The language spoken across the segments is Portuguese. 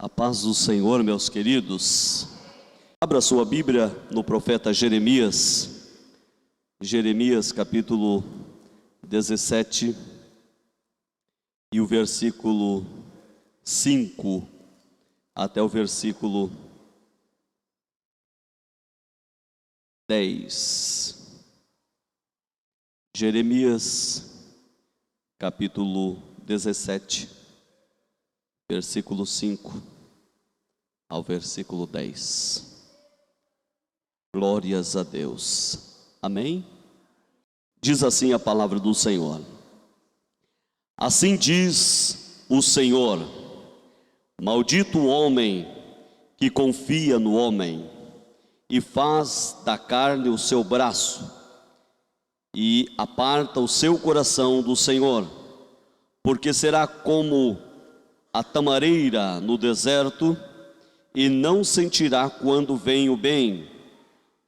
A paz do Senhor, meus queridos. Abra sua Bíblia no profeta Jeremias. Jeremias capítulo 17 e o versículo 5 até o versículo 10. Jeremias capítulo 17, versículo 5 ao versículo 10. Glórias a Deus. Amém? Diz assim a palavra do Senhor. Assim diz o Senhor: maldito o homem que confia no homem e faz da carne o seu braço e aparta o seu coração do Senhor, porque será como a tamareira no deserto e não sentirá quando vem o bem,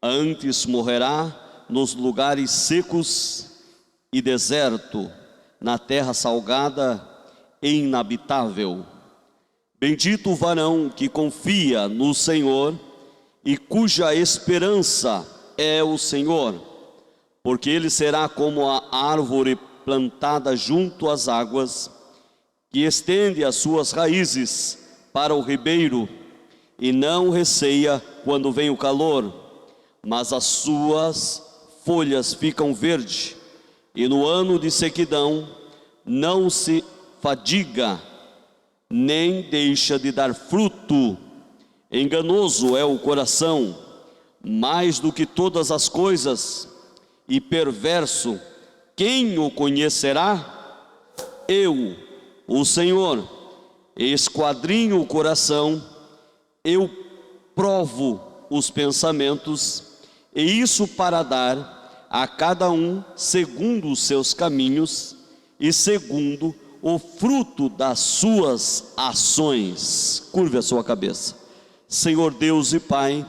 antes morrerá nos lugares secos e deserto, na terra salgada e inabitável. Bendito o varão que confia no Senhor e cuja esperança é o Senhor, porque ele será como a árvore plantada junto às águas, que estende as suas raízes para o ribeiro e não receia quando vem o calor, mas as suas folhas ficam verdes, e no ano de sequidão não se fadiga, nem deixa de dar fruto. Enganoso é o coração, mais do que todas as coisas, e perverso, quem o conhecerá? Eu, o Senhor, esquadrinho o coração, eu provo os pensamentos, e isso para dar a cada um segundo os seus caminhos e segundo o fruto das suas ações. Curve a sua cabeça. Senhor Deus e Pai,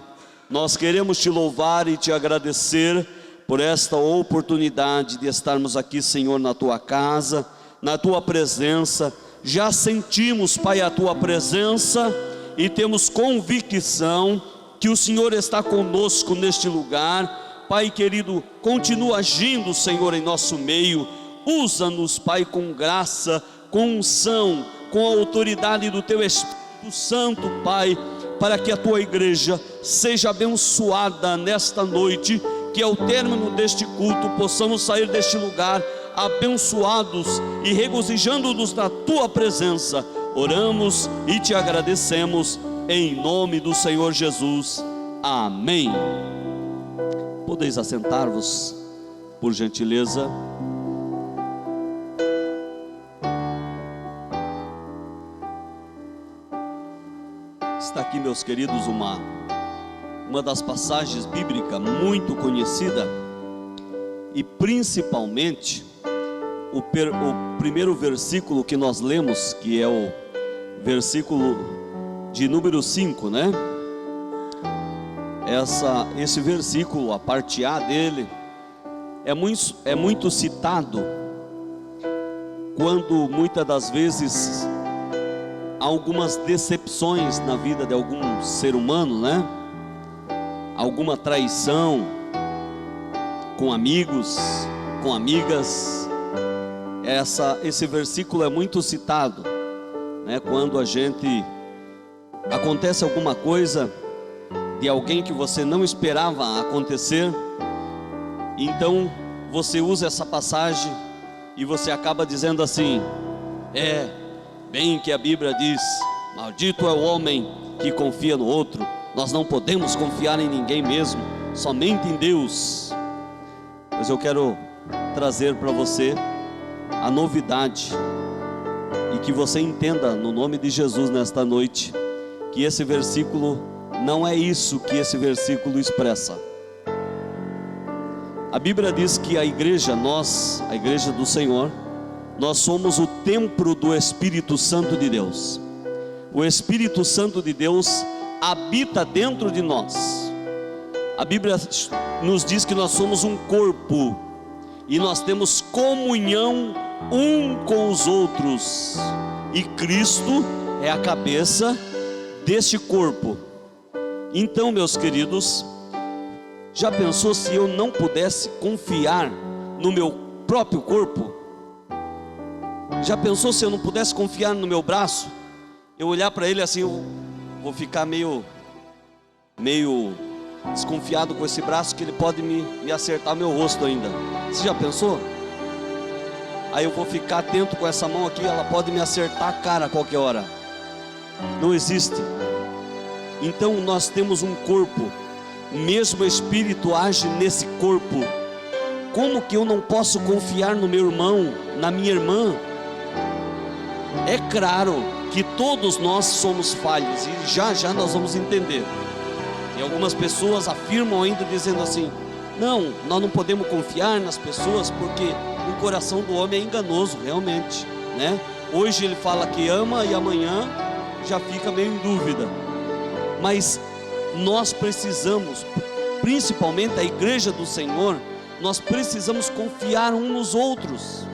nós queremos te louvar e te agradecer por esta oportunidade de estarmos aqui, Senhor, na tua casa, na tua presença. Já sentimos, Pai, a tua presença e temos convicção que o Senhor está conosco neste lugar. Pai querido, continua agindo, Senhor, em nosso meio. Usa-nos, Pai, com graça, com unção, com a autoridade do teu Espírito Santo, Pai, para que a tua igreja seja abençoada nesta noite, que ao término deste culto possamos sair deste lugar abençoados e regozijando-nos na tua presença. Oramos e te agradecemos em nome do Senhor Jesus. Amém. Podeis assentar-vos, por gentileza. Está aqui, meus queridos, uma das passagens bíblicas muito conhecida, e principalmente o primeiro versículo que nós lemos, que é o versículo de número 5, né? Esse versículo, a parte A dele, é muito citado quando muitas das vezes há algumas decepções na vida de algum ser humano, né? Alguma traição com amigos, com amigas. Esse versículo é muito citado, né? Quando acontece alguma coisa de alguém que você não esperava acontecer, então você usa essa passagem e você acaba dizendo assim: bem que a Bíblia diz, maldito é o homem que confia no outro. Nós não podemos confiar em ninguém mesmo, somente em Deus. Mas eu quero trazer para você a novidade, e que você entenda no nome de Jesus nesta noite, que esse versículo não é isso que esse versículo expressa. A Bíblia diz que a igreja do Senhor, nós somos o templo do Espírito Santo de Deus. O Espírito Santo de Deus habita dentro de nós. A Bíblia nos diz que nós somos um corpo e nós temos comunhão um com os outros, e Cristo é a cabeça deste corpo. Então, meus queridos, já pensou se eu não pudesse confiar no meu próprio corpo? Já pensou se eu não pudesse confiar no meu braço? Eu olhar para ele assim, eu vou ficar meio desconfiado com esse braço, que ele pode me acertar meu rosto ainda. Você já pensou? Aí eu vou ficar atento com essa mão aqui, ela pode me acertar a cara a qualquer hora. Não existe. Então nós temos um corpo, mesmo o Espírito age nesse corpo. Como que eu não posso confiar no meu irmão, na minha irmã? É claro que todos nós somos falhos, e já nós vamos entender. E algumas pessoas afirmam ainda dizendo assim: não, nós não podemos confiar nas pessoas porque o coração do homem é enganoso, realmente, né? Hoje ele fala que ama e amanhã já fica meio em dúvida. Mas nós precisamos, principalmente a igreja do Senhor, nós precisamos confiar uns nos outros.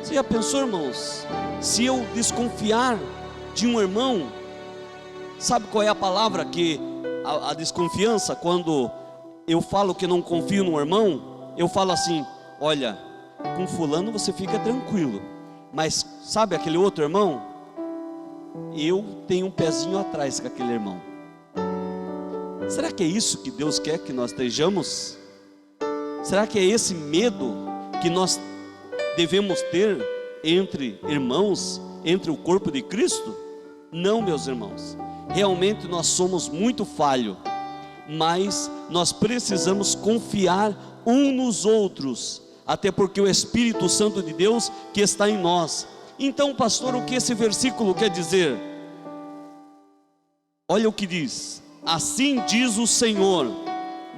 Você já pensou, irmãos? Se eu desconfiar de um irmão, sabe qual é a palavra que a desconfiança, quando eu falo que não confio no irmão, eu falo assim: olha, com fulano você fica tranquilo, mas sabe aquele outro irmão? Eu tenho um pezinho atrás com aquele irmão. Será que é isso que Deus quer que nós estejamos? Será que é esse medo que nós devemos ter entre irmãos, entre o corpo de Cristo? Não, meus irmãos. Realmente nós somos muito falhos, mas nós precisamos confiar uns nos outros, até porque o Espírito Santo de Deus que está em nós. Então, pastor, o que esse versículo quer dizer? Olha o que diz: assim diz o Senhor,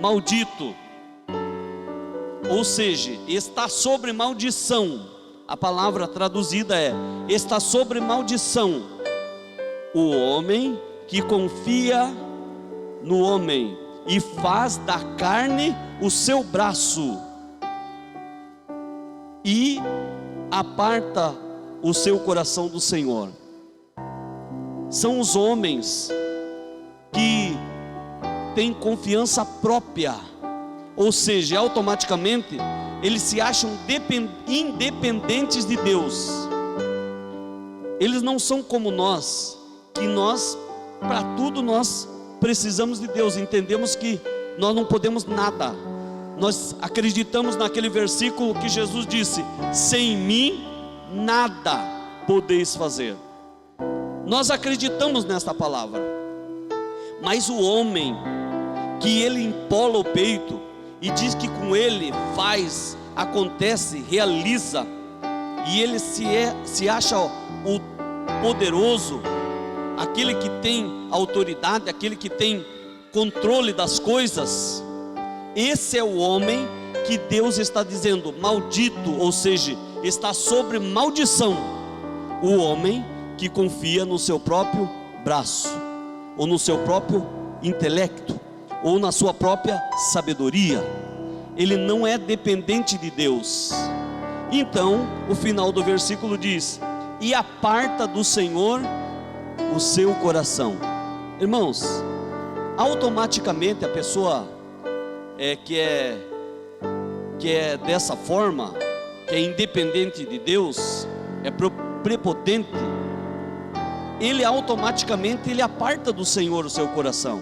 maldito, ou seja, está sobre maldição. A palavra traduzida é: está sobre maldição o homem que confia no homem e faz da carne o seu braço e aparta o seu coração do Senhor. São os homens que têm confiança própria, ou seja, automaticamente eles se acham independentes de Deus. Eles não são como nós, que nós, para tudo nós precisamos de Deus. Entendemos que nós não podemos nada. Nós acreditamos naquele versículo que Jesus disse: sem mim nada podeis fazer. Nós acreditamos nesta palavra. Mas o homem que ele empola o peito e diz que com ele faz, acontece, realiza, e ele se acha o poderoso, aquele que tem autoridade, aquele que tem controle das coisas, esse é o homem que Deus está dizendo maldito, ou seja, está sobre maldição, o homem que confia no seu próprio braço, ou no seu próprio intelecto, ou na sua própria sabedoria. Ele não é dependente de Deus. Então, o final do versículo diz: e aparta do Senhor o seu coração. Irmãos, automaticamente a pessoa que é dessa forma, que é independente de Deus, é prepotente, ele automaticamente ele aparta do Senhor o seu coração.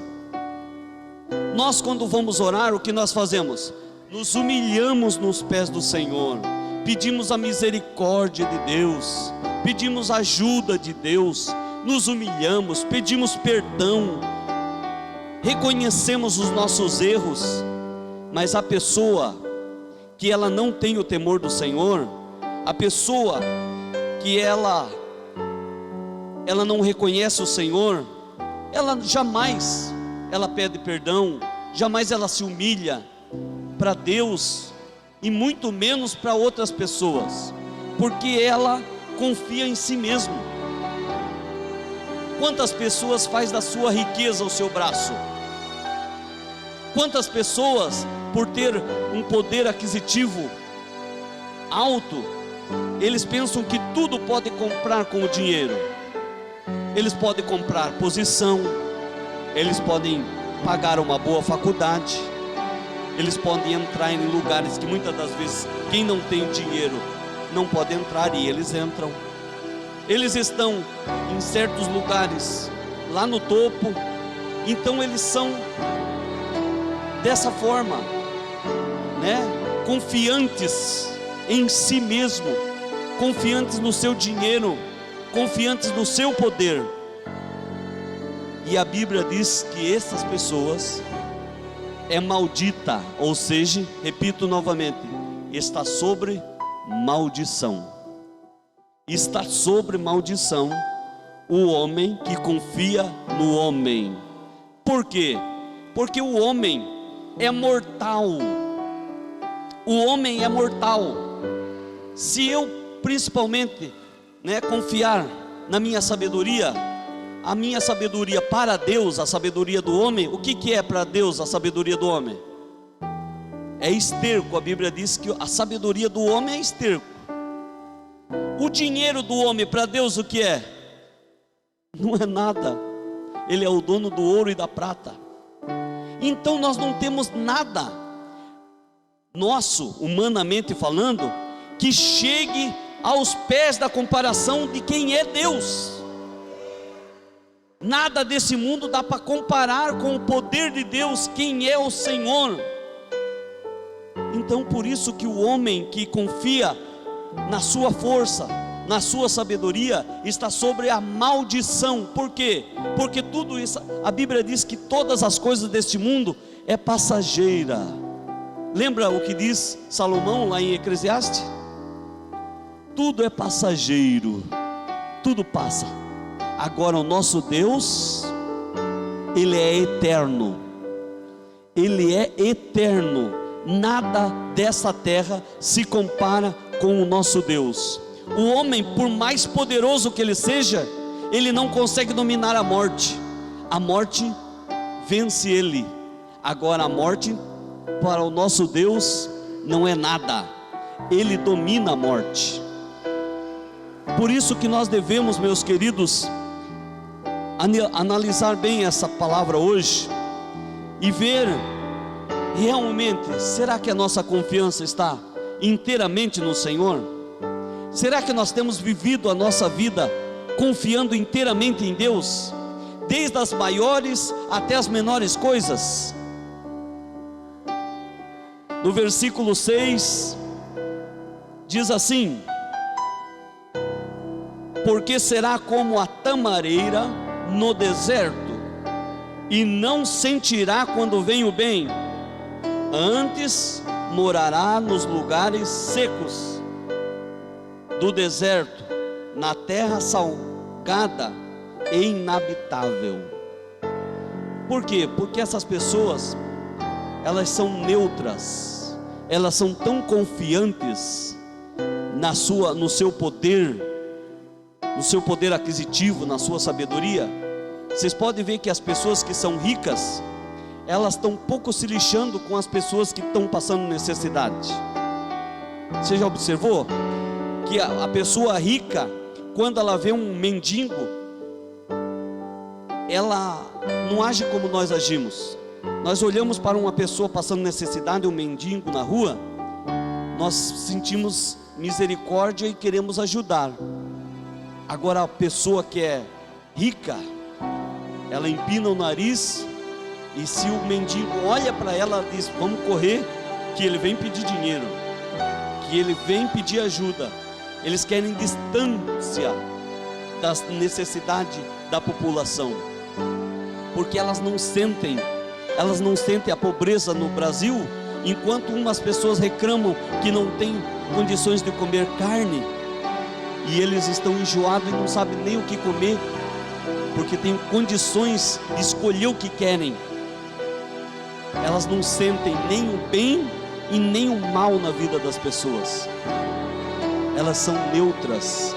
Nós, quando vamos orar, o que nós fazemos? Nos humilhamos nos pés do Senhor, pedimos a misericórdia de Deus, pedimos a ajuda de Deus, nos humilhamos, pedimos perdão, reconhecemos os nossos erros. Mas a pessoa que ela não tem o temor do Senhor, a pessoa que ela não reconhece o Senhor, ela jamais ela pede perdão, jamais ela se humilha para Deus, e muito menos para outras pessoas, porque ela confia em si mesma. Quantas pessoas faz da sua riqueza o seu braço? Quantas pessoas, por ter um poder aquisitivo alto, eles pensam que tudo pode comprar com o dinheiro. eles podem comprar posição, eles podem pagar uma boa faculdade, eles podem entrar em lugares que muitas das vezes quem não tem dinheiro não pode entrar, e eles entram. Eles estão em certos lugares lá no topo, então eles são dessa forma, né? Confiantes em si mesmo, confiantes no seu dinheiro, confiantes no seu poder. E a Bíblia diz que essas pessoas é maldita, ou seja, repito novamente, está sobre maldição. Está sobre maldição o homem que confia no homem. Por quê? Porque o homem é mortal. O homem é mortal. Se eu principalmente, confiar na minha sabedoria, a minha sabedoria para Deus, a sabedoria do homem, o que é para Deus a sabedoria do homem? É esterco. A Bíblia diz que a sabedoria do homem é esterco. O dinheiro do homem para Deus o que é? Não é nada. Ele é o dono do ouro e da prata. Então nós não temos nada nosso, humanamente falando, que chegue aos pés da comparação de quem é Deus. Nada desse mundo dá para comparar com o poder de Deus, quem é o Senhor. Então por isso que o homem que confia na sua força, na sua sabedoria, está sobre a maldição. Por quê? Porque tudo isso, a Bíblia diz que todas as coisas deste mundo é passageira. Lembra o que diz Salomão lá em Eclesiastes? Tudo é passageiro, tudo passa. Agora o nosso Deus, Ele é eterno. Ele é eterno. Nada dessa terra se compara com o nosso Deus. O homem, por mais poderoso que ele seja, ele não consegue dominar a morte. A morte vence ele. Agora a morte para o nosso Deus não é nada. Ele domina a morte. Por isso que nós devemos, meus queridos, analisar bem essa palavra hoje e ver realmente, será que a nossa confiança está inteiramente no Senhor? Será que nós temos vivido a nossa vida confiando inteiramente em Deus, desde as maiores até as menores coisas? No versículo 6 diz assim: porque será como a tamareira no deserto, e não sentirá quando vem o bem, antes morará nos lugares secos do deserto, na terra salgada e inabitável. Por quê? Porque essas pessoas, elas são neutras, elas são tão confiantes no seu poder, no seu poder aquisitivo, na sua sabedoria. Vocês podem ver que as pessoas que são ricas, elas estão pouco se lixando com as pessoas que estão passando necessidade. Você já observou que a pessoa rica, quando ela vê um mendigo, ela não age como nós agimos. Nós olhamos para uma pessoa passando necessidade, um mendigo na rua, nós sentimos misericórdia e queremos ajudar. Agora a pessoa que é rica, ela empina o nariz, e se o mendigo olha para ela, ela diz: vamos correr, que ele vem pedir dinheiro, que ele vem pedir ajuda. Eles querem distância das necessidades da população, porque elas não sentem a pobreza no Brasil, enquanto umas pessoas reclamam que não tem condições de comer carne, e eles estão enjoados e não sabem nem o que comer, porque têm condições de escolher o que querem. Elas não sentem nem o bem e nem o mal na vida das pessoas. Elas são neutras,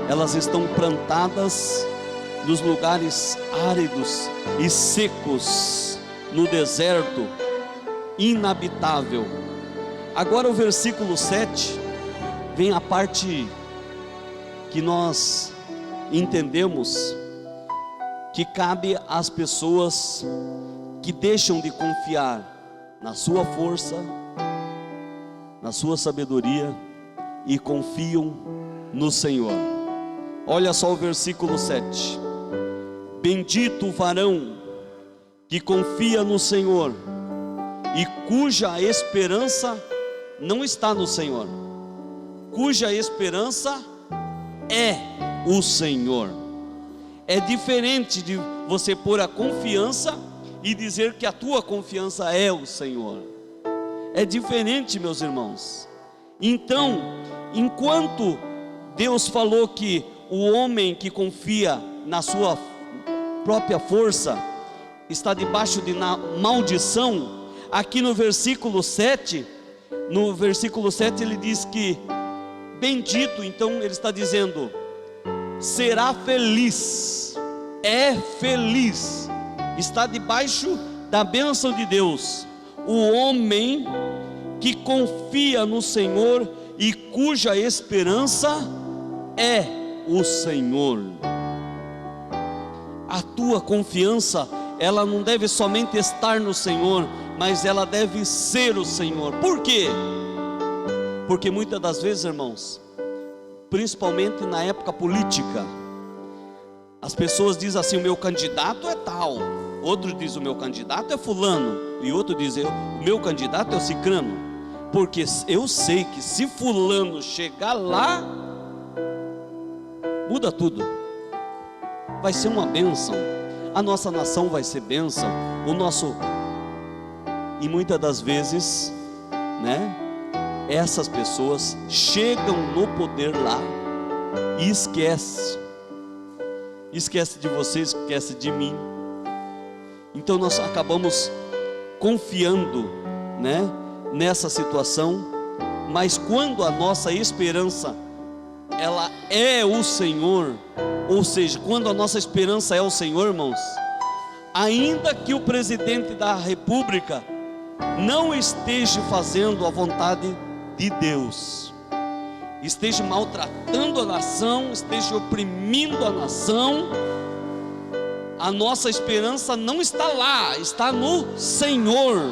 elas estão plantadas nos lugares áridos e secos, no deserto inabitável. Agora o versículo 7 vem a parte que nós entendemos que cabe às pessoas que deixam de confiar na sua força, na sua sabedoria e confiam no Senhor. Olha só o versículo 7: bendito o varão que confia no Senhor e cuja esperança não está no Senhor, cuja esperança é o Senhor. É diferente de você pôr a confiança e dizer que a tua confiança é o Senhor. É diferente, meus irmãos. Então, enquanto Deus falou que o homem que confia na sua própria força está debaixo de maldição, aqui no versículo 7, ele diz que bendito, então ele está dizendo, será feliz, é feliz, está debaixo da bênção de Deus, o homem que confia no Senhor e cuja esperança é o Senhor. A tua confiança, ela não deve somente estar no Senhor, mas ela deve ser o Senhor. Por quê? Porque muitas das vezes, irmãos, principalmente na época política, as pessoas dizem assim, o meu candidato é tal, outro diz o meu candidato é fulano, e outro diz o meu candidato é o cicrano, porque eu sei que se fulano chegar lá, muda tudo, vai ser uma bênção, a nossa nação vai ser bênção, e muitas das vezes, né, essas pessoas chegam no poder lá e esquece de você, esquece de mim. Então nós acabamos confiando, né, nessa situação. Mas quando a nossa esperança ela é o Senhor, ou seja, quando a nossa esperança é o Senhor, irmãos, ainda que o presidente da República não esteja fazendo a vontade de Deus, esteja maltratando a nação, esteja oprimindo a nação, a nossa esperança não está lá, está no Senhor.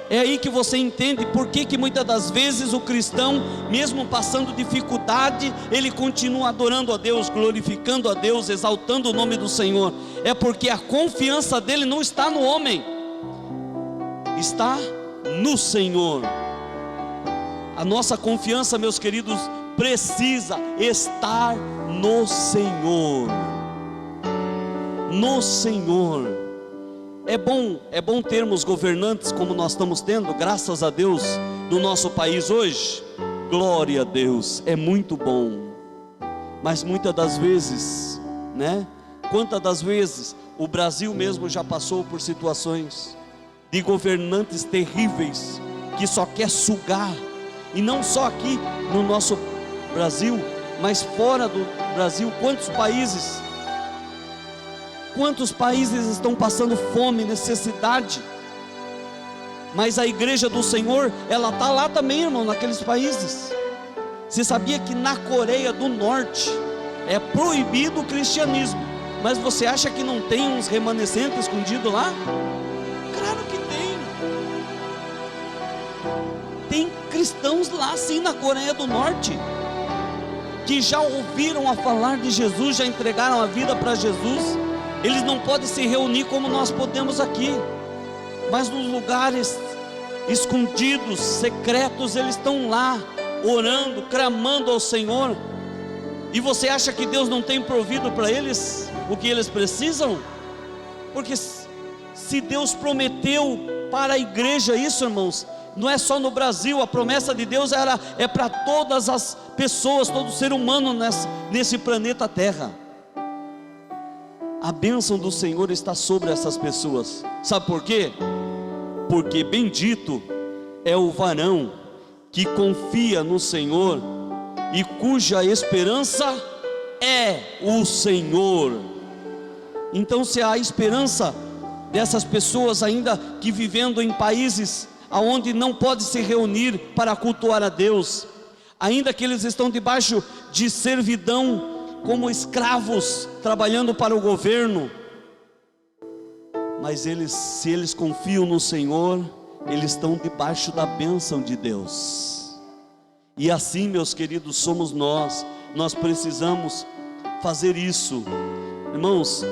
É aí que você entende por que muitas das vezes o cristão, mesmo passando dificuldade, ele continua adorando a Deus, glorificando a Deus, exaltando o nome do Senhor. É porque a confiança dele não está no homem, está no Senhor. A nossa confiança, meus queridos, precisa estar no Senhor. No Senhor. É bom termos governantes como nós estamos tendo, graças a Deus, no nosso país hoje. Glória a Deus, é muito bom. Mas muitas das vezes, né? Quantas das vezes o Brasil mesmo já passou por situações de governantes terríveis que só quer sugar. E não só aqui no nosso Brasil, mas fora do Brasil. Quantos países estão passando fome, necessidade? Mas a igreja do Senhor, ela está lá também, irmão, naqueles países. Você sabia que na Coreia do Norte é proibido o cristianismo, mas você acha que não tem uns remanescentes escondidos lá? Claro que tem. Tem cristãos lá sim na Coreia do Norte, que já ouviram a falar de Jesus, já entregaram a vida para Jesus. Eles não podem se reunir como nós podemos aqui, mas nos lugares escondidos, secretos, eles estão lá, orando, clamando ao Senhor. E você acha que Deus não tem provido para eles o que eles precisam? Porque se Deus prometeu para a igreja isso, irmãos, não é só no Brasil, a promessa de Deus é para todas as pessoas, todo ser humano nesse planeta Terra. A bênção do Senhor está sobre essas pessoas. Sabe por quê? Porque bendito é o varão que confia no Senhor e cuja esperança é o Senhor. Então, se há esperança dessas pessoas ainda que vivendo em países aonde não pode se reunir para cultuar a Deus, ainda que eles estão debaixo de servidão como escravos, trabalhando para o governo. Mas se eles confiam no Senhor, eles estão debaixo da bênção de Deus. E assim, meus queridos, somos nós precisamos fazer isso. Irmãos,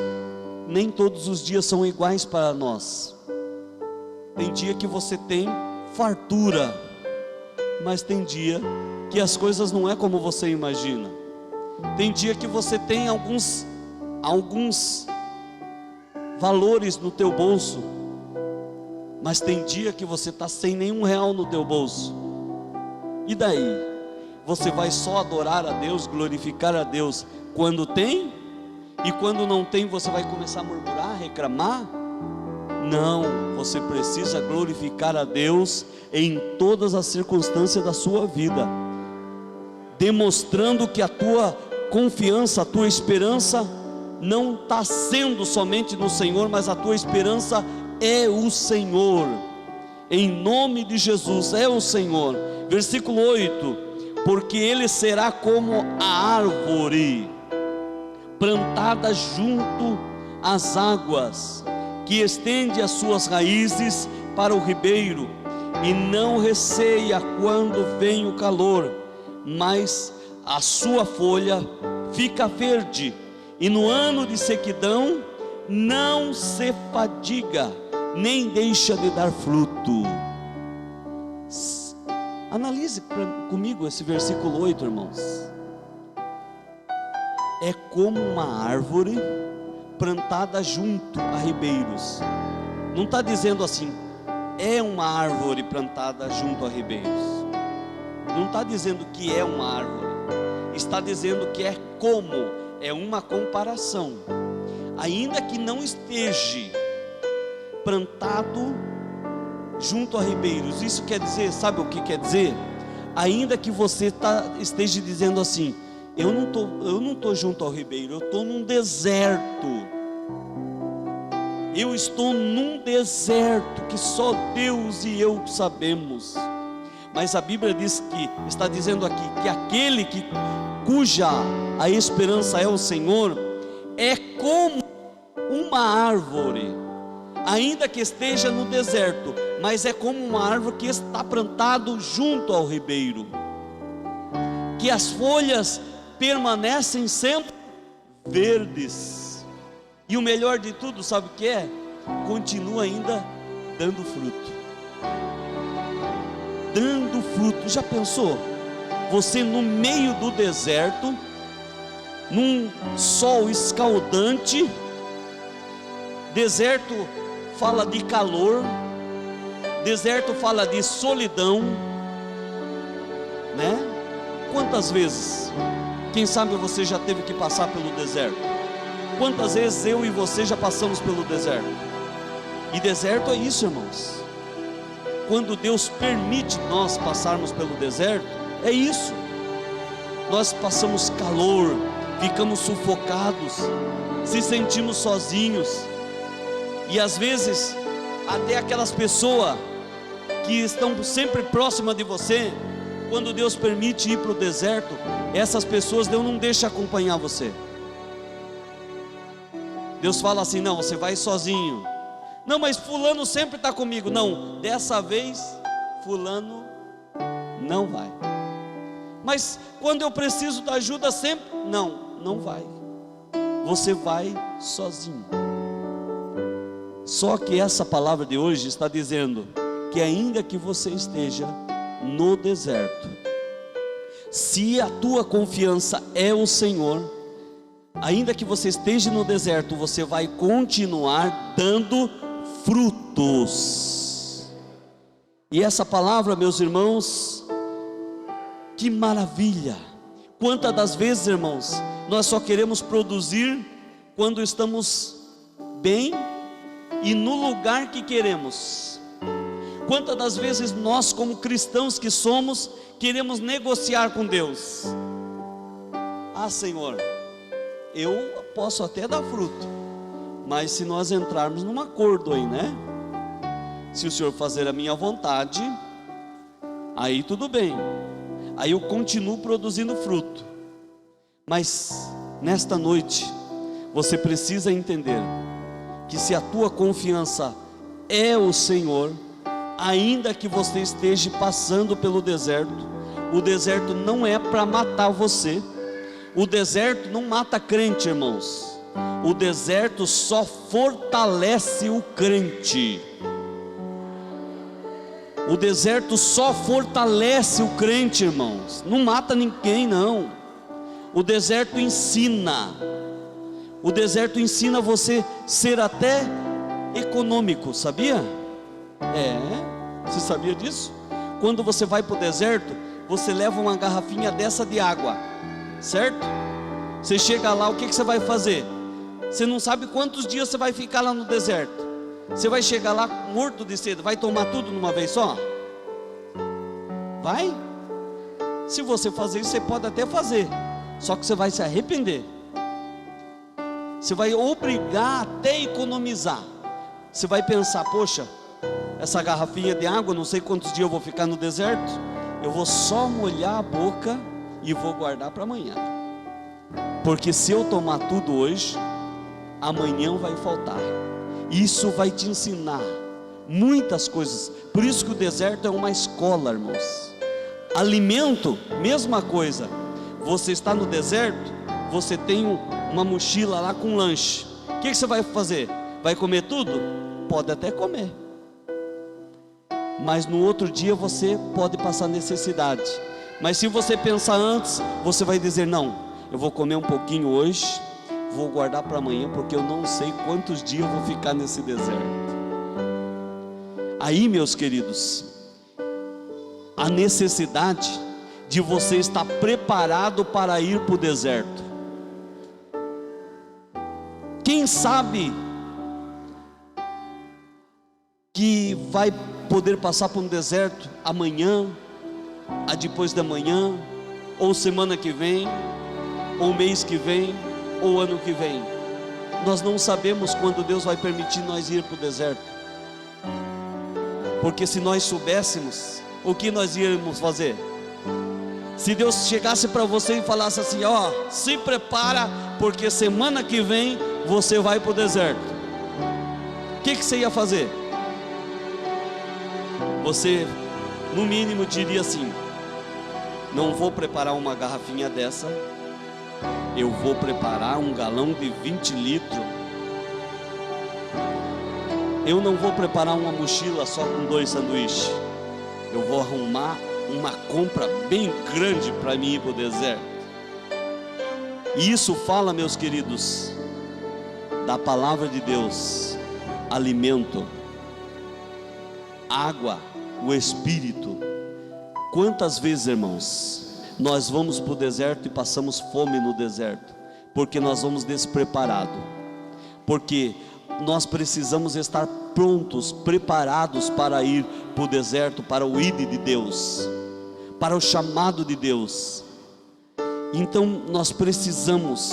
nem todos os dias são iguais para nós. Tem dia que você tem fartura, mas tem dia que as coisas não é como você imagina. Tem dia que você tem alguns valores no teu bolso, mas tem dia que você está sem nenhum real no teu bolso. E daí? Você vai só adorar a Deus, glorificar a Deus quando tem? E quando não tem, você vai começar a murmurar, reclamar? Não, você precisa glorificar a Deus em todas as circunstâncias da sua vida, demonstrando que a tua confiança, a tua esperança não está sendo somente no Senhor, mas a tua esperança é o Senhor. Em nome de Jesus, é o Senhor. Versículo 8: porque ele será como a árvore plantada junto às águas, que estende as suas raízes para o ribeiro, e não receia quando vem o calor, mas a sua folha fica verde, e no ano de sequidão não se fadiga, nem deixa de dar fruto. Analise comigo esse versículo 8, irmãos. É como uma árvore plantada junto a ribeiros. Não está dizendo assim, é uma árvore plantada junto a ribeiros. Não está dizendo que é uma árvore. Está dizendo que é como, é uma comparação. Ainda que não esteja plantado junto a ribeiros, isso quer dizer, sabe o que quer dizer? Ainda que você esteja dizendo assim, eu não estou junto ao ribeiro, eu estou num deserto. Eu estou num deserto que só Deus e eu sabemos. Mas a Bíblia está dizendo aqui que aquele cuja a esperança é o Senhor, é como uma árvore, ainda que esteja no deserto, mas é como uma árvore que está plantada junto ao ribeiro, que as folhas permanecem sempre verdes, e o melhor de tudo, sabe o que é? Continua ainda dando fruto. Dando fruto. Já pensou? Você no meio do deserto, num sol escaldante. Deserto fala de calor, deserto fala de solidão, né? Quantas vezes, quem sabe você já teve que passar pelo deserto? Quantas vezes eu e você já passamos pelo deserto? E deserto é isso, irmãos. Quando Deus permite nós passarmos pelo deserto, é isso. Nós passamos calor, ficamos sufocados, se sentimos sozinhos. E às vezes, até aquelas pessoas que estão sempre próximas de você, quando Deus permite ir para o deserto, essas pessoas Deus não deixa acompanhar você. Deus fala assim, não, você vai sozinho. Não, mas fulano sempre está comigo. Não, dessa vez fulano não vai. Mas quando eu preciso da ajuda sempre, não vai. Você vai sozinho. Só que essa palavra de hoje está dizendo que ainda que você esteja no deserto, se a tua confiança é o Senhor, ainda que você esteja no deserto, você vai continuar dando frutos. E essa palavra, meus irmãos, que maravilha! Quantas das vezes, irmãos, nós só queremos produzir quando estamos bem e no lugar que queremos. Quantas das vezes nós, como cristãos que somos, queremos negociar com Deus? Ah, Senhor, eu posso até dar fruto, mas se nós entrarmos num acordo aí, né? Se o Senhor fazer a minha vontade, aí tudo bem, aí eu continuo produzindo fruto. Mas nesta noite, você precisa entender que se a tua confiança é o Senhor, ainda que você esteja passando pelo deserto, o deserto não é para matar você. O deserto não mata crente, irmãos. O deserto só fortalece o crente. O deserto só fortalece o crente, irmãos. Não mata ninguém, não. O deserto ensina. O deserto ensina você ser até econômico, sabia? Você sabia disso? Quando você vai para o deserto, você leva uma garrafinha dessa de água, certo? Você chega lá, o que você vai fazer? Você não sabe quantos dias você vai ficar lá no deserto. Você vai chegar lá morto de sede, vai tomar tudo numa vez só? Vai? Se você fazer isso, você pode até fazer, só que você vai se arrepender. Você vai obrigar até a economizar. Você vai pensar, poxa, essa garrafinha de água, não sei quantos dias eu vou ficar no deserto, eu vou só molhar a boca e vou guardar para amanhã, porque se eu tomar tudo hoje, amanhã vai faltar. Isso vai te ensinar muitas coisas. Por isso que o deserto é uma escola, irmãos. Alimento, mesma coisa. Você está no deserto, você tem uma mochila lá com lanche. O que você vai fazer? Vai comer tudo? Pode até comer, mas no outro dia você pode passar necessidade. Mas se você pensar antes, você vai dizer, não, eu vou comer um pouquinho hoje, vou guardar para amanhã, porque eu não sei quantos dias eu vou ficar nesse deserto. Aí, meus queridos, a necessidade de você estar preparado para ir para o deserto. Quem sabe que vai poder passar por um deserto amanhã, a depois da manhã, ou semana que vem, ou mês que vem, ou ano que vem. Nós não sabemos quando Deus vai permitir nós ir para o deserto, porque se nós soubéssemos, o que nós íamos fazer? Se Deus chegasse para você e falasse assim, se prepara, porque semana que vem você vai para o deserto, o que você ia fazer? Você, no mínimo, diria assim, não vou preparar uma garrafinha dessa, eu vou preparar um galão de 20 litros, eu não vou preparar uma mochila só com 2 sanduíches, eu vou arrumar uma compra bem grande para mim ir para o deserto. E isso fala, meus queridos, da palavra de Deus, alimento, água, o Espírito. Quantas vezes, irmãos, nós vamos para o deserto e passamos fome no deserto, porque nós vamos despreparados, porque nós precisamos estar prontos, preparados para ir para o deserto, para o ID de Deus, para o chamado de Deus. Então nós precisamos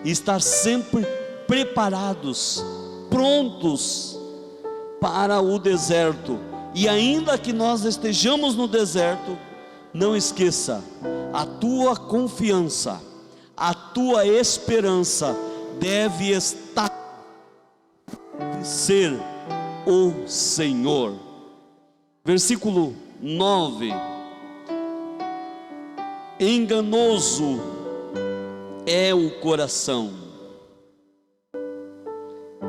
estar sempre preparados, prontos para o deserto. E ainda que nós estejamos no deserto, não esqueça, a tua confiança, a tua esperança deve estar, ser o Senhor. Versículo 9: enganoso é o coração,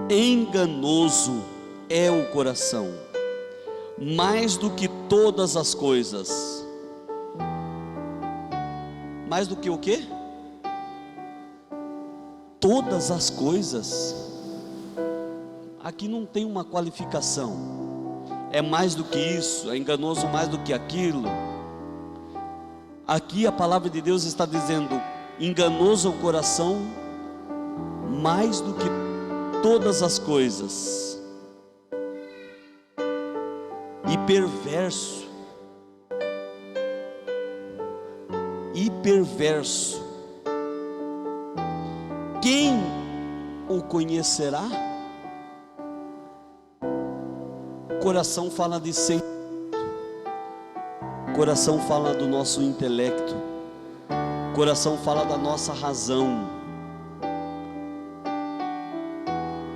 enganoso é o coração, mais do que todas as coisas. Mais do que o quê? Todas as coisas. Aqui não tem uma qualificação, é mais do que isso, é enganoso mais do que aquilo. Aqui a palavra de Deus está dizendo, enganoso é o coração, mais do que todas as coisas, e perverso, quem o conhecerá? Coração fala de sentimento, coração fala do nosso intelecto, coração fala da nossa razão,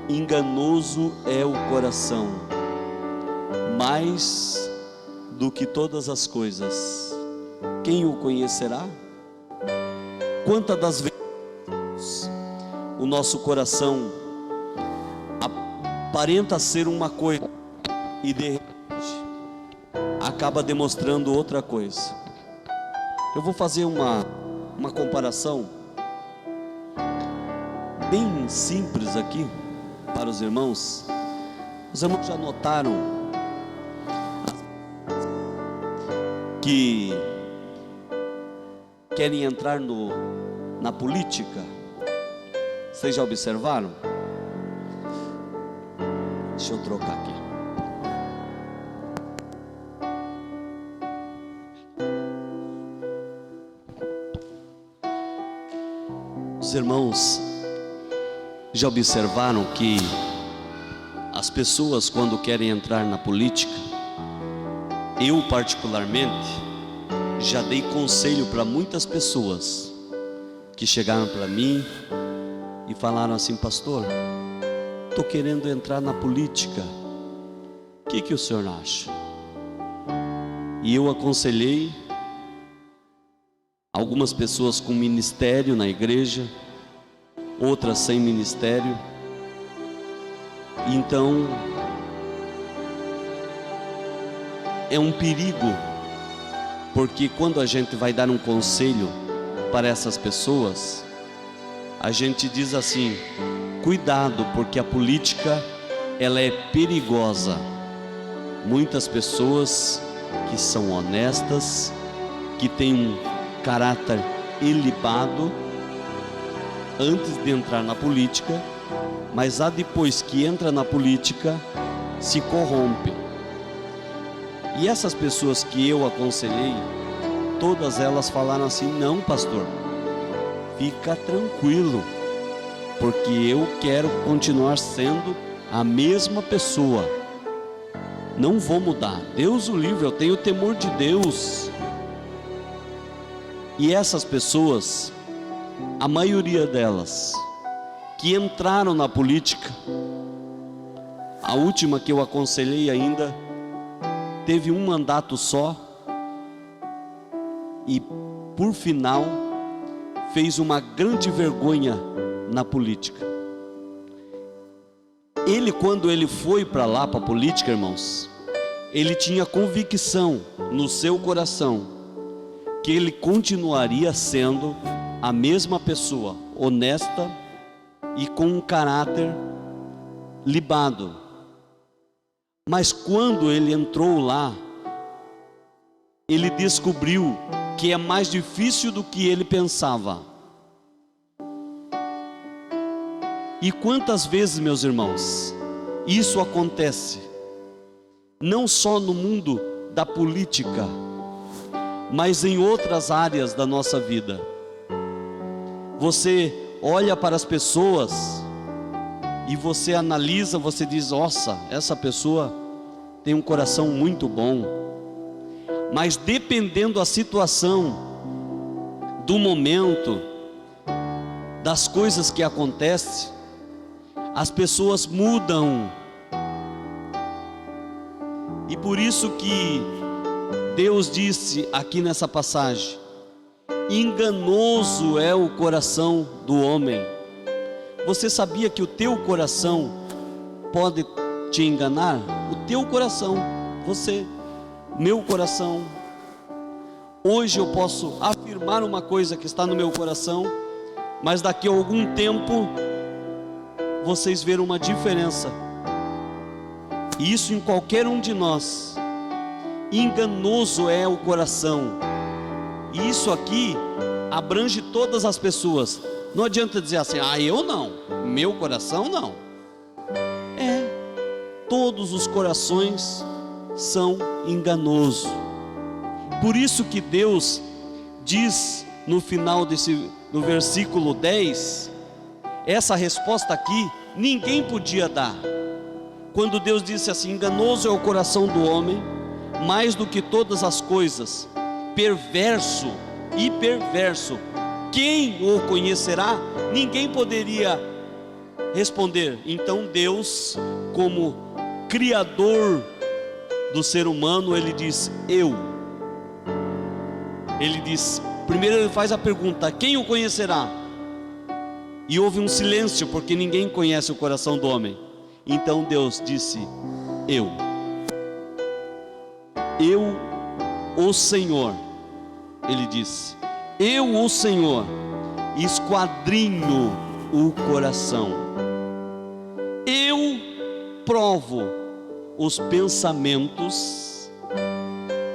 enganoso é o coração, mais do que todas as coisas. Quem o conhecerá? Quantas das vezes o nosso coração aparenta ser uma coisa e de repente acaba demonstrando outra coisa. Eu vou fazer uma comparação bem simples aqui para os irmãos. Os irmãos já notaram que querem entrar na política? Vocês já observaram? Deixa eu trocar aqui. Os irmãos já observaram que as pessoas, quando querem entrar na política, eu particularmente já dei conselho para muitas pessoas que chegaram para mim e falaram assim: pastor, estou querendo entrar na política, o que o senhor acha? E eu aconselhei algumas pessoas com ministério na igreja, outras sem ministério. Então é um perigo, porque quando a gente vai dar um conselho para essas pessoas, a gente diz assim: cuidado, porque a política ela é perigosa. Muitas pessoas que são honestas, que têm um caráter ilibado antes de entrar na política, mas depois que entra na política se corrompe. E essas pessoas que eu aconselhei, todas elas falaram assim: não, pastor, fica tranquilo, porque eu quero continuar sendo a mesma pessoa, não vou mudar. Deus o livre, eu tenho temor de Deus. E essas pessoas, a maioria delas que entraram na política, a última que eu aconselhei ainda teve um mandato só e por final fez uma grande vergonha na política. Ele, quando ele foi para lá, para a política, irmãos, ele tinha convicção no seu coração que ele continuaria sendo a mesma pessoa, honesta e com um caráter libado. Mas quando ele entrou lá, ele descobriu que é mais difícil do que ele pensava. E quantas vezes, meus irmãos, isso acontece, não só no mundo da política, mas em outras áreas da nossa vida. Você olha para as pessoas e você analisa, você diz: nossa, essa pessoa tem um coração muito bom. Mas dependendo da situação, do momento, das coisas que acontecem, as pessoas mudam. E por isso que Deus disse aqui nessa passagem: enganoso é o coração do homem. Você sabia que o teu coração pode te enganar? O teu coração, você, meu coração. Hoje eu posso afirmar uma coisa que está no meu coração, mas daqui a algum tempo vocês verão uma diferença. E isso em qualquer um de nós. Enganoso é o coração. E isso aqui abrange todas as pessoas. Não adianta dizer assim: eu não, meu coração não. Todos os corações são enganosos. Por isso que Deus diz no final no versículo 10, essa resposta aqui ninguém podia dar. Quando Deus disse assim: enganoso é o coração do homem, mais do que todas as coisas, perverso e perverso, quem o conhecerá? Ninguém poderia responder. Então Deus, como Criador do ser humano, Ele diz, eu. Ele diz, primeiro Ele faz a pergunta, quem o conhecerá? E houve um silêncio, porque ninguém conhece o coração do homem. Então Deus disse, eu, o Senhor. Ele disse, eu, o Senhor, esquadrinho o coração, eu provo os pensamentos.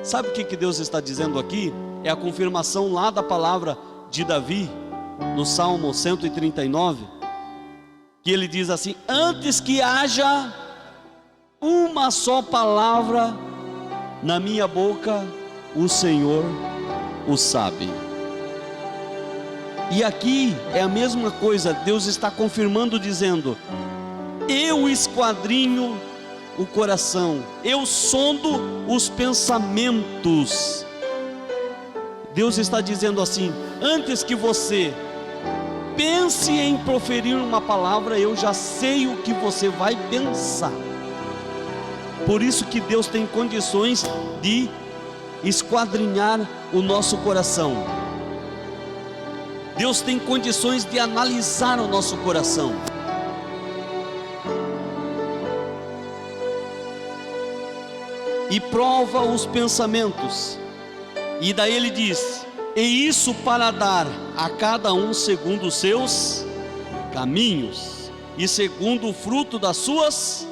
Sabe o que Deus está dizendo aqui? É a confirmação lá da palavra de Davi, no Salmo 139, que ele diz assim, antes que haja uma só palavra na minha boca, o Senhor o sabe. E aqui é a mesma coisa, Deus está confirmando, dizendo, eu esquadrinho o coração, eu sondo os pensamentos. Deus está dizendo assim, antes que você pense em proferir uma palavra, eu já sei o que você vai pensar. Por isso que Deus tem condições de esquadrinhar o nosso coração. Deus tem condições de analisar o nosso coração. E prova os pensamentos. E daí ele diz, e isso para dar a cada um segundo os seus caminhos, e segundo o fruto das suas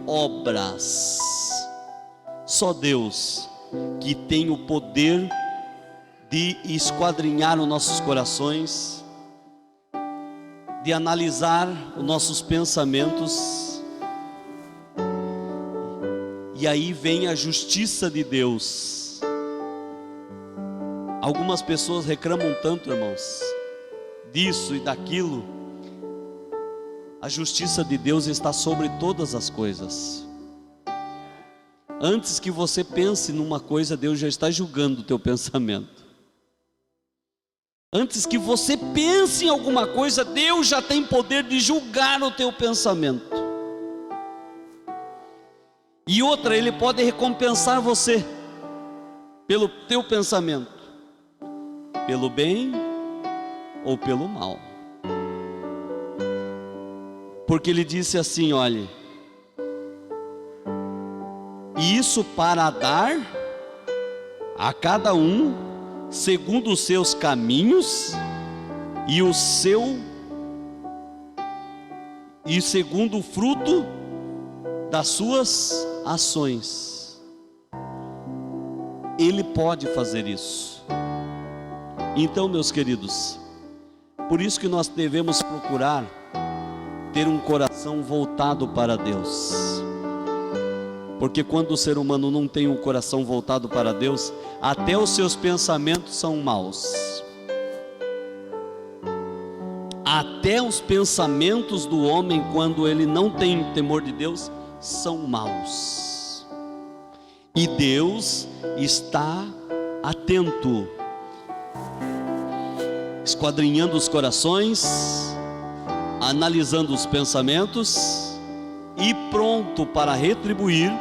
obras. Só Deus que tem o poder de esquadrinhar os nossos corações, de analisar os nossos pensamentos. E aí vem a justiça de Deus. Algumas pessoas reclamam tanto, irmãos, disso e daquilo. A justiça de Deus está sobre todas as coisas. Antes que você pense numa coisa, Deus já está julgando o teu pensamento. Antes que você pense em alguma coisa, Deus já tem poder de julgar o teu pensamento. E outra, Ele pode recompensar você pelo teu pensamento, pelo bem ou pelo mal. Porque Ele disse assim, olhe, e isso para dar a cada um segundo os seus caminhos e segundo o fruto das suas ações. Ele pode fazer isso. Então, meus queridos, por isso que nós devemos procurar ter um coração voltado para Deus. Porque quando o ser humano não tem um coração voltado para Deus, até os seus pensamentos são maus. Até os pensamentos do homem, quando ele não tem temor de Deus, são maus. E Deus está atento, esquadrinhando os corações, analisando os pensamentos e pronto para retribuir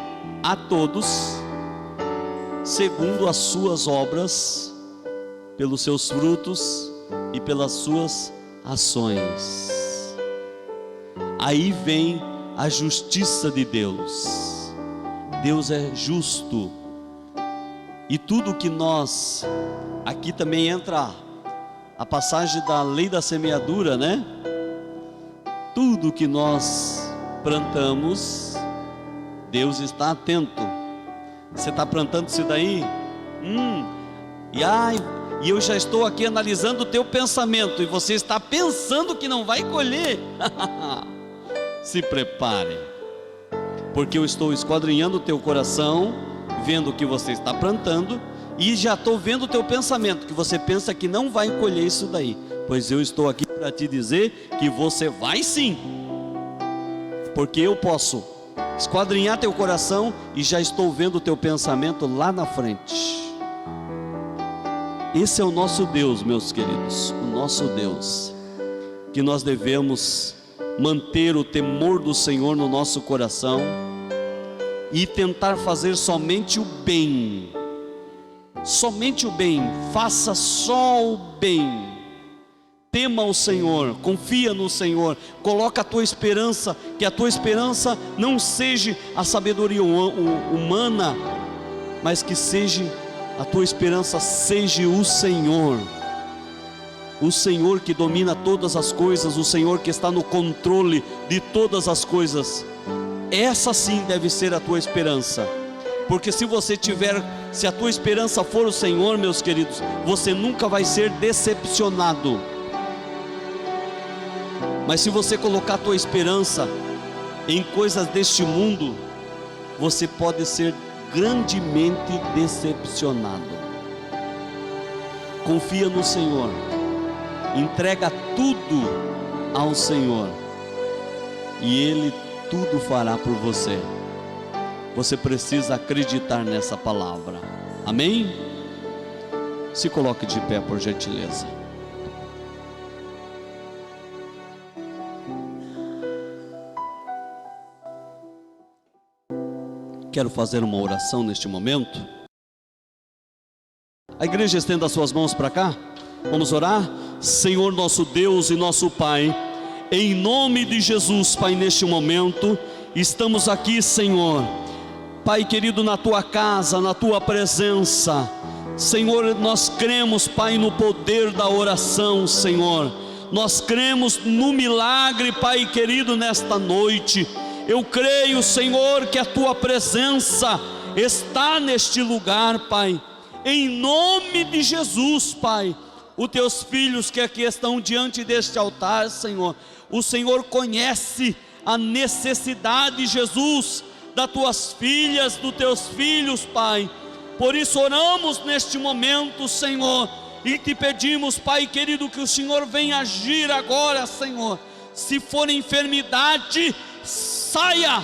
a todos segundo as suas obras, pelos seus frutos e pelas suas ações. Aí vem a justiça de Deus. Deus é justo. E tudo que nós, aqui também entra a passagem da lei da semeadura, né? Tudo que nós plantamos, Deus está atento. Você está plantando isso daí? E eu já estou aqui analisando o teu pensamento, e você está pensando que não vai colher. Se prepare, porque eu estou esquadrinhando o teu coração, vendo o que você está plantando, e já estou vendo o teu pensamento, que você pensa que não vai colher isso daí. Pois eu estou aqui para te dizer que você vai sim, porque eu posso esquadrinhar teu coração e já estou vendo o teu pensamento lá na frente. Esse é o nosso Deus, meus queridos, o nosso Deus, que nós devemos manter o temor do Senhor no nosso coração e tentar fazer somente o bem. Somente o bem, faça só o bem. Tema o Senhor, confia no Senhor, coloca a tua esperança, que a tua esperança não seja a sabedoria humana, mas que seja a tua esperança seja o Senhor que domina todas as coisas, o Senhor que está no controle de todas as coisas. Essa sim deve ser a tua esperança, porque se a tua esperança for o Senhor, meus queridos, você nunca vai ser decepcionado. Mas se você colocar a tua esperança em coisas deste mundo, você pode ser grandemente decepcionado. Confia no Senhor, entrega tudo ao Senhor, e Ele tudo fará por você. Você precisa acreditar nessa palavra. Amém? Se coloque de pé, por gentileza. Quero fazer uma oração neste momento. A igreja estenda as suas mãos para cá. Vamos orar. Senhor nosso Deus e nosso Pai, em nome de Jesus, Pai, neste momento estamos aqui, Senhor, Pai querido, na tua casa, na tua presença. Senhor, nós cremos, Pai, no poder da oração, Senhor. Nós cremos no milagre, Pai querido, nesta noite. Eu creio, Senhor, que a tua presença está neste lugar, Pai. Em nome de Jesus, Pai. Os teus filhos que aqui estão diante deste altar, Senhor, o Senhor conhece a necessidade, Jesus, das tuas filhas, dos teus filhos, Pai. Por isso oramos neste momento, Senhor, e te pedimos, Pai querido, que o Senhor venha agir agora, Senhor. Se for enfermidade, saia,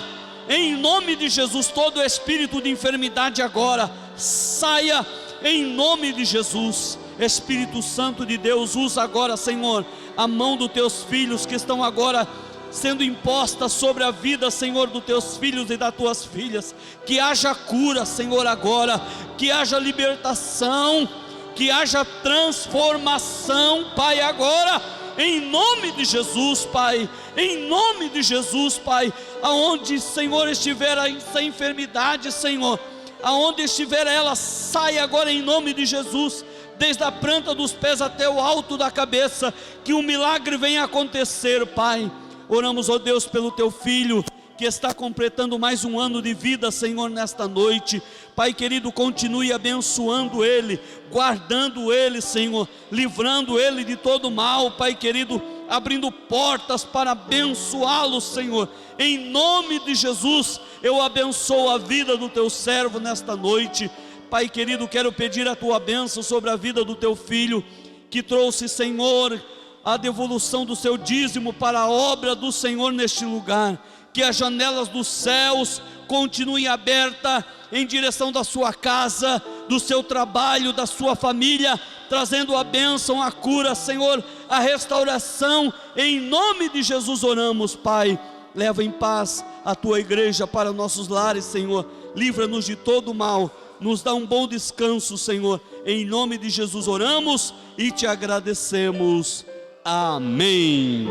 em nome de Jesus. Todo espírito de enfermidade agora, saia, em nome de Jesus. Espírito Santo de Deus, usa agora, Senhor, a mão dos teus filhos que estão agora sendo imposta sobre a vida, Senhor, dos teus filhos e das tuas filhas. Que haja cura, Senhor, agora, que haja libertação, que haja transformação, Pai, agora, em nome de Jesus, Pai, em nome de Jesus, Pai. Aonde, Senhor, estiver essa enfermidade, Senhor, aonde estiver ela, sai agora em nome de Jesus, desde a planta dos pés até o alto da cabeça, que um milagre venha acontecer, Pai. Oramos, ó Deus, pelo teu filho, que está completando mais um ano de vida, Senhor, nesta noite. Pai querido, continue abençoando ele, guardando ele, Senhor, livrando ele de todo mal, Pai querido, abrindo portas para abençoá-lo, Senhor. Em nome de Jesus, eu abençoo a vida do teu servo nesta noite. Pai querido, quero pedir a tua bênção sobre a vida do teu filho, que trouxe, Senhor, a devolução do seu dízimo para a obra do Senhor neste lugar. Que as janelas dos céus continuem abertas em direção da sua casa, do seu trabalho, da sua família, trazendo a bênção, a cura, Senhor, a restauração. Em nome de Jesus oramos, Pai. Leva em paz a tua igreja para nossos lares, Senhor. Livra-nos de todo mal. Nos dá um bom descanso, Senhor. Em nome de Jesus oramos e te agradecemos. Amém.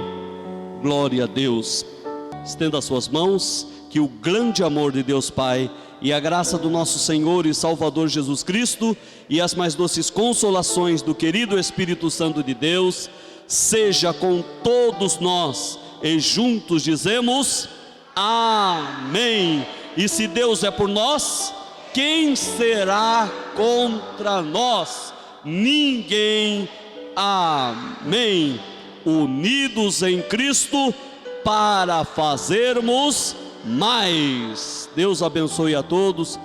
Glória a Deus. Estenda as suas mãos. Que o grande amor de Deus Pai e a graça do nosso Senhor e Salvador Jesus Cristo e as mais doces consolações do querido Espírito Santo de Deus seja com todos nós, e juntos dizemos amém. E se Deus é por nós, quem será contra nós? Ninguém. Amém. Unidos em Cristo para fazermos mais. Deus abençoe a todos.